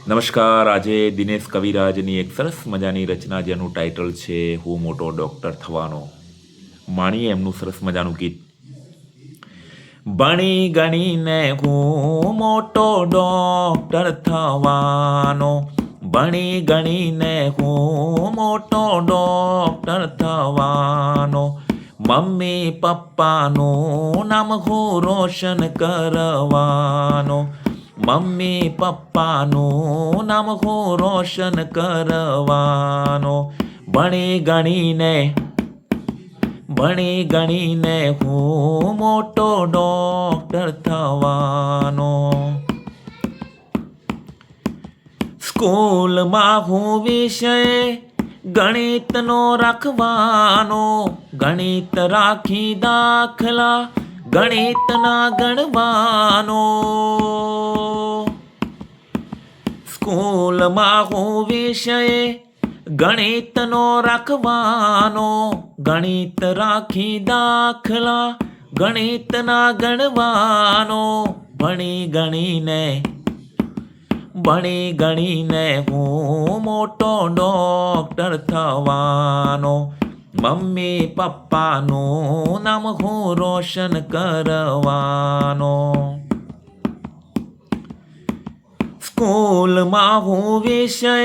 નમસ્કાર. આજે દિનેશ કવિરાજની એક સરસ મજાની રચના જેનું ટાઇટલ છે હું મોટો ડૉક્ટર થવાનો. માણીએ એમનું સરસ મજાનું ગીત. ભણી ગણીને હું મોટો ડૉક્ટર થવાનો, ભણી ગણીને હું મોટો ડૉક્ટર થવાનો, મમ્મી પપ્પાનું નામ હું રોશન કરવાનો, મમ્મી પપ્પાનું નામ હું રોશન કરવાનો, ભણી ગણીને હું મોટો ડૉક્ટર થવાનો. સ્કૂલમાં હું વિષય ગણિતનો રાખવાનો, ગણિત રાખી દાખલા ગણિતના ગણવાનો. સ્કૂલમાં હું વિષય ગણિતનો રાખવાનો, ગણિત રાખી દાખલા ગણિતના ગણવાનો, ભણી ગણીને હું મોટો ડૉક્ટર થવાનો, મમ્મી પપ્પાનું નામ હું રોશન કરવાનો. સ્કૂલમાં હું વિષય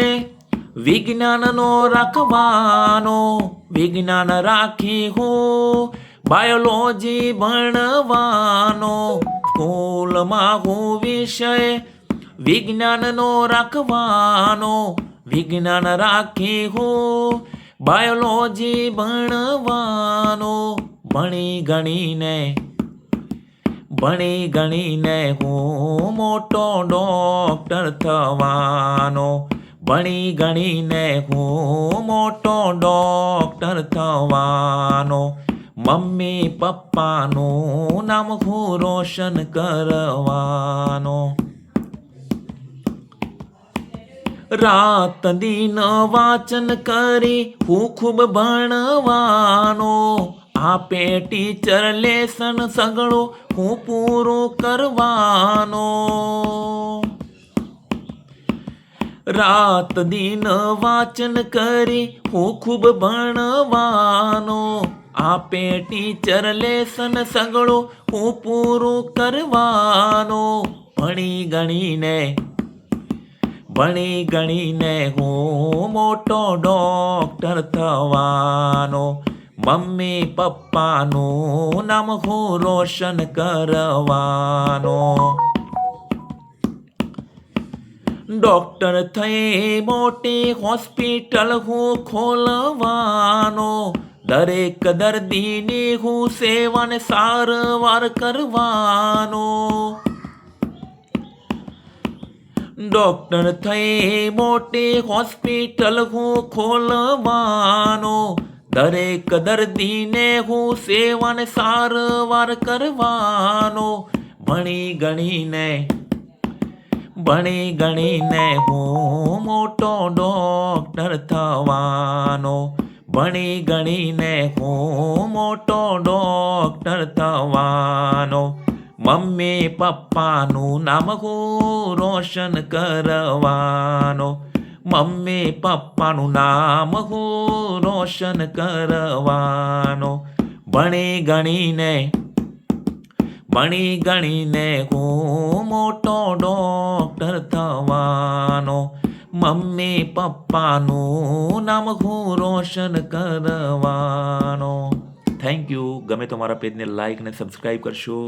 વિજ્ઞાનનો રાખવાનો, વિજ્ઞાન રાખી હું બાયોલોજી ભણવાનો. સ્કૂલમાં હું વિષય વિજ્ઞાનનો રાખવાનો, વિજ્ઞાન રાખી હું બાયોલોજી ભણવાનો, ભણી ગણીને હું મોટો ડૉક્ટર થવાનો, ભણી ગણીને હું મોટો ડૉક્ટર થવાનો, મમ્મી પપ્પાનું નામ હું રોશન કરવાનો. રાત દિન વાંચન કરી હું ખૂબ ભણવાનો, આપે ટીચર લેસન સગળું હું પૂરું કરવાનો. રાત દિન વાંચન કરી હું ખૂબ ભણવાનો, આપે ટીચર લેસન સગળું હું પૂરું કરવાનો, ભણી ગણીને હું મોટો ડૉક્ટર થવાનો, મમ્મી પપ્પાનું નામ હું રોશન કરવાનો. ડૉક્ટર થઈ મોટી હોસ્પિટલ હું ખોલવાનો, દરેક દર્દીની હું સેવાને સારવાર કરવાનો. ડૉક્ટર થઈ મોટી હોસ્પિટલ હું ખોલવાનો, દરેક દર્દીને હું સેવાને સારવાર કરવાનો, ભણી ગણીને હું મોટો ડૉક્ટર થવાનો, ભણી ગણીને હું મોટો ડૉક્ટર થવાનો, મમ્મી પપ્પાનું નામ હું રોશન કરવાનો, મમ્મી પપ્પાનું નામ હું રોશન કરવાનો, ભણી ગણીને હું મોટો ડૉક્ટર થવાનો, મમ્મી પપ્પાનું નામ હું રોશન કરવાનો. Thank you. ગમે તો મારા પેજને લાઈક અને સબસ્ક્રાઈબ કરશો.